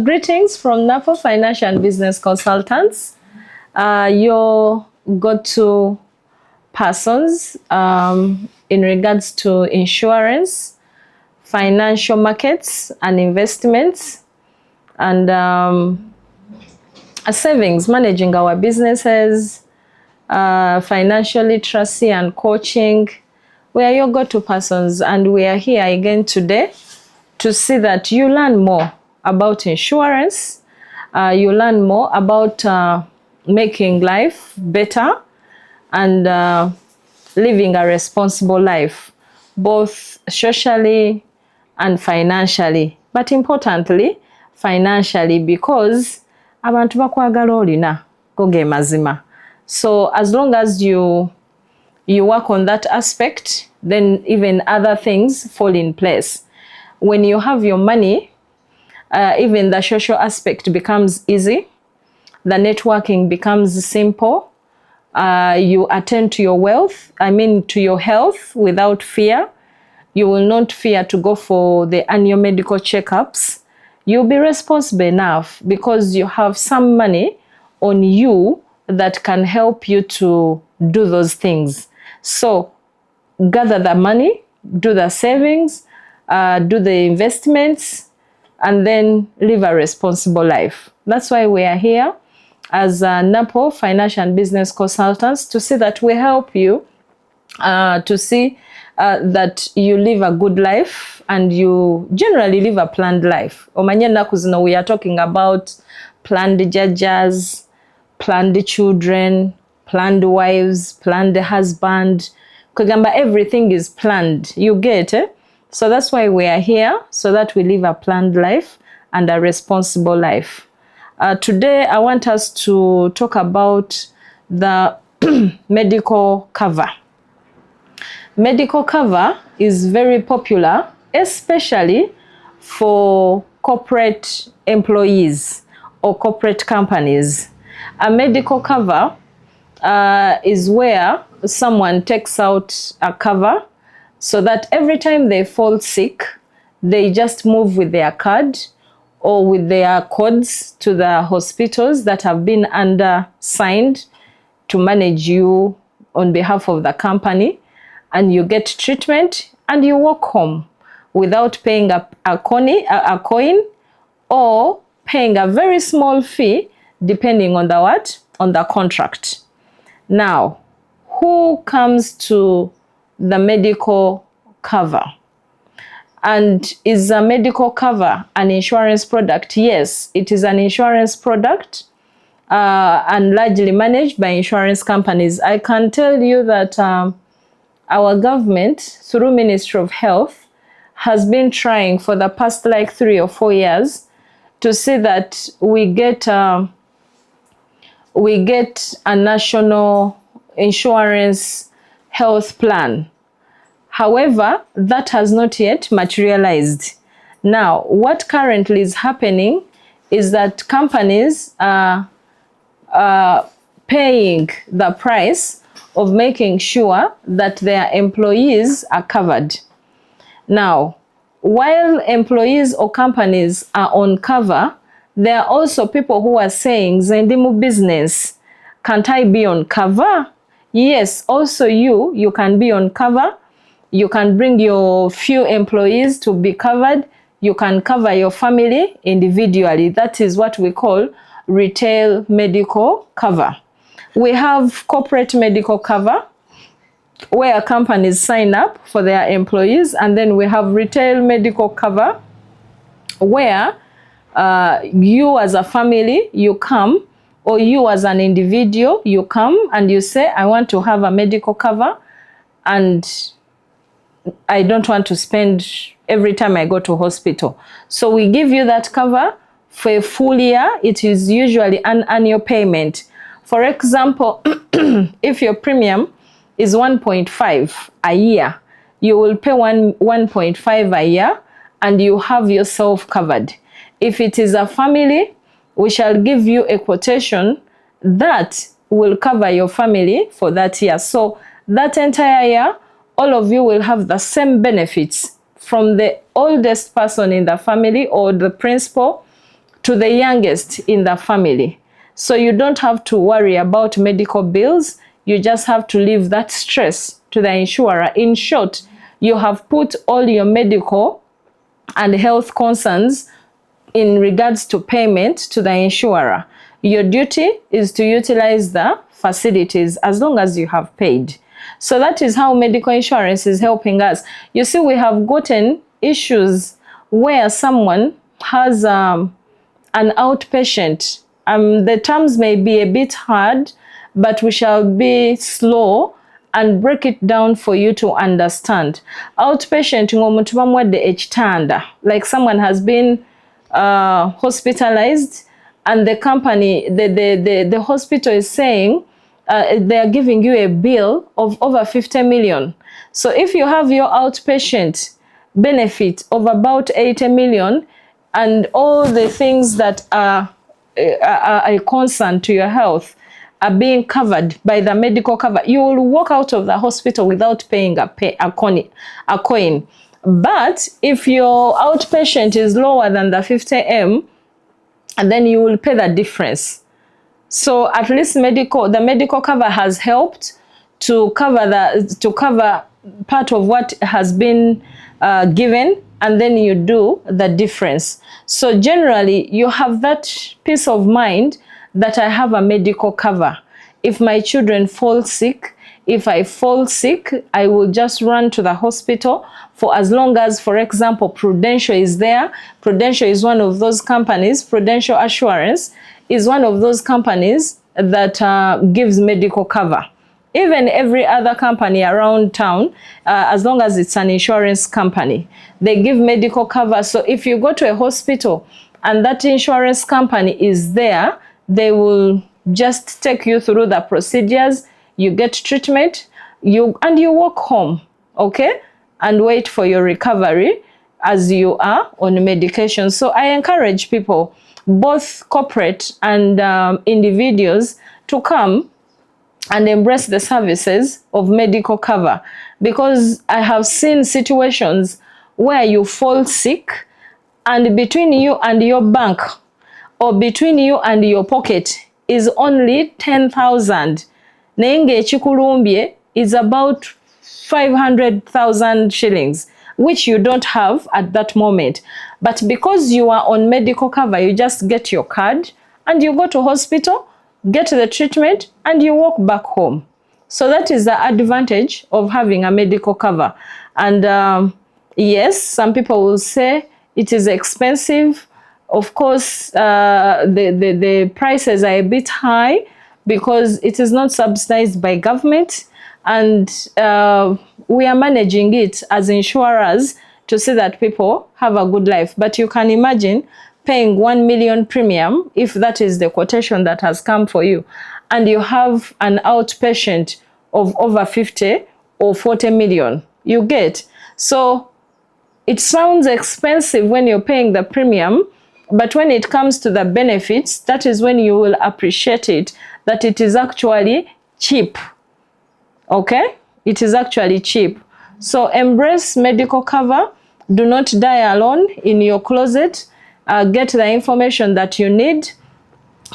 greetings from Napo Financial and Business Consultants. Your go-to persons in regards to insurance, financial markets and investments, and savings, managing our businesses, financial literacy and coaching. We are your go-to persons, and we are here again today to see that you learn more about insurance, you learn more about making life better and living a responsible life, both socially and financially. But importantly, financially, because abantu bakwagala olina goge mazima. So as long as you work on that aspect, then even other things fall in place. When you have your money, even the social aspect becomes easy. The networking becomes simple. You attend to your wealth, to your health without fear. You will not fear to go for the annual medical checkups. You'll be responsible enough because you have some money on you that can help you to do those things. So gather the money, do the savings, do the investments, and then live a responsible life. That's why we are here as Napo Financial and Business Consultants, to see that we help you to see that you live a good life and you generally live a planned life. We are talking about planned judges, planned children, planned wives, planned husband. Kugamba, everything is planned. You get it? So that's why we are here, so that we live a planned life and a responsible life. Today, I want us to talk about the medical cover. Medical cover is very popular, especially for corporate employees or corporate companies. A medical cover is where someone takes out a cover so that every time they fall sick, they just move with their card or with their codes to the hospitals that have been undersigned to manage you on behalf of the company, and you get treatment and you walk home without paying a coin or paying a very small fee depending on the contract. Now, who comes to the medical cover? And is a medical cover an insurance product? Yes, it is an insurance product and largely managed by insurance companies. I can tell you that our government, through Ministry of Health, has been trying for the past 3 or 4 years to see that we get a national insurance health plan. However, that has not yet materialized. Now, what currently is happening is that companies are paying the price of making sure that their employees are covered. Now, while employees or companies are on cover, there are also people who are saying, Zendimu business, can't I be on cover? Yes, also you can be on cover. You can bring your few employees to be covered. You can cover your family individually. That is what we call retail medical cover. We have corporate medical cover, where companies sign up for their employees, and then we have retail medical cover, where you as a family, you come, or you as an individual, you come and you say, I want to have a medical cover, and I don't want to spend every time I go to hospital. So we give you that cover for a full year. It is usually an annual payment. For example, if your premium is 1.5 a year, you will pay 1.5 a year and you have yourself covered. If it is a family, we shall give you a quotation that will cover your family for that year. So that entire year, all of you will have the same benefits, from the oldest person in the family or the principal to the youngest in the family. So you don't have to worry about medical bills. You just have to leave that stress to the insurer. In short, you have put all your medical and health concerns in regards to payment to the insurer. Your duty is to utilize the facilities as long as you have paid. So that is how medical insurance is helping us. You see, we have gotten issues where someone has an outpatient. The terms may be a bit hard, but we shall be slow and break it down for you to understand. Outpatient, ngomuntu bamwadde ekitanda, like someone has been hospitalized, and the company, the hospital is saying they are giving you a bill of over 50 million. So if you have your outpatient benefit of about 80 million and all the things that are a concern to your health are being covered by the medical cover, you will walk out of the hospital without paying a coin. But if your outpatient is lower than the 50M, and then you will pay the difference. So at least the medical cover has helped to cover part of what has been given, and then you do the difference. So generally, you have that peace of mind that I have a medical cover. If my children fall sick, if I fall sick, I will just run to the hospital for as long as, for example, Prudential is there. Prudential is one of those companies. Prudential Assurance is one of those companies that gives medical cover. Even every other company around town, as long as it's an insurance company, they give medical cover. So if you go to a hospital and that insurance company is there, they will just take you through the procedures, you get treatment, you walk home, okay? And wait for your recovery as you are on medication. So I encourage people, both corporate and individuals, to come and embrace the services of medical cover, because I have seen situations where you fall sick and between you and your bank or between you and your pocket is only 10,000. Nenge chikulumbie is about 500,000 shillings, which you don't have at that moment. But because you are on medical cover, you just get your card and you go to hospital, get the treatment, and you walk back home. So that is the advantage of having a medical cover. And yes, some people will say it is expensive. Of course, the prices are a bit high because it is not subsidized by government, and we are managing it as insurers to see that people have a good life. But you can imagine paying 1 million premium, if that is the quotation that has come for you, and you have an outpatient of over 50 or 40 million, you get. So it sounds expensive when you're paying the premium, but when it comes to the benefits, that is when you will appreciate it, that it is actually cheap. Okay? It is actually cheap. So embrace medical cover. Do not die alone in your closet. Get the information that you need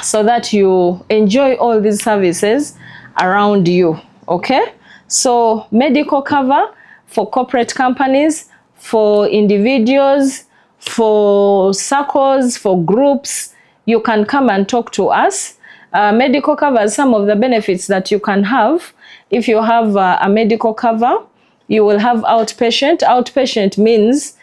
so that you enjoy all these services around you. Okay? So medical cover for corporate companies, for individuals, for circles, for groups, you can come and talk to us. Medical cover is some of the benefits that you can have. If you have a medical cover, you will have outpatient. Outpatient means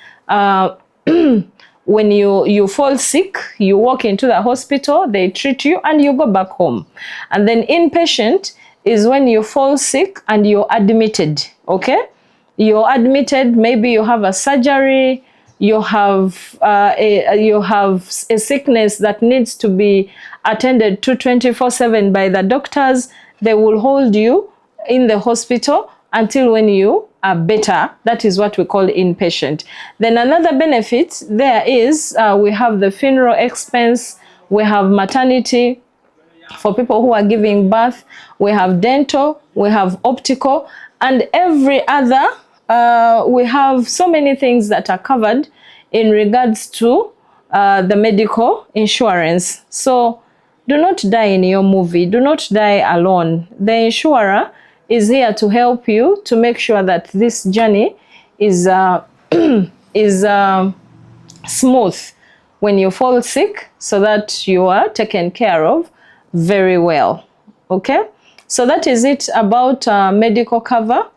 when you fall sick, you walk into the hospital, they treat you, and you go back home. And then inpatient is when you fall sick and you're admitted, okay? You're admitted, maybe you have a surgery, you have a sickness that needs to be attended to 24/7 by the doctors. They will hold you in the hospital until when you are better. That is what we call inpatient. Then another benefit there is we have the funeral expense, we have maternity for people who are giving birth, we have dental, we have optical, and every other. We have so many things that are covered in regards to the medical insurance. So do not die in your movie. Do not die alone. The insurer is here to help you to make sure that this journey is is smooth when you fall sick, so that you are taken care of very well. Okay, so that is it about medical cover,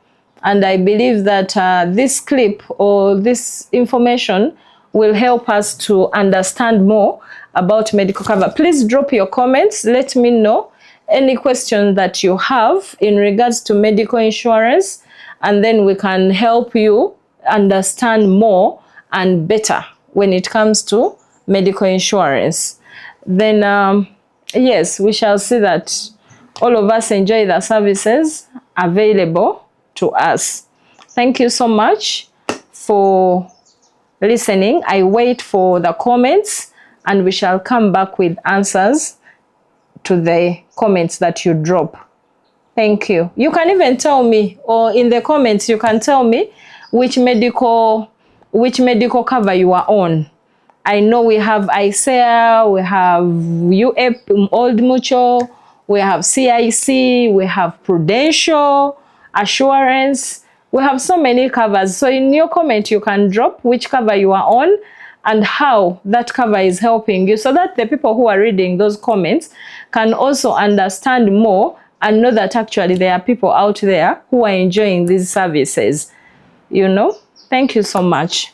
and I believe that this clip or this information will help us to understand more about medical cover. Please drop your comments. Let me know any question that you have in regards to medical insurance, and then we can help you understand more and better when it comes to medical insurance. Then yes, we shall see that all of us enjoy the services available to us. Thank you so much for listening. I wait for the comments, and we shall come back with answers to the comments that you drop. Thank you. You can even tell me, or in the comments you can tell me which medical cover you are on. I know we have ICEA, we have UF, Old Mutual, we have CIC, we have Prudential, Assurance. We have so many covers. So in your comment, you can drop which cover you are on and how that cover is helping you, so that the people who are reading those comments can also understand more and know that actually there are people out there who are enjoying these services. You know, thank you so much.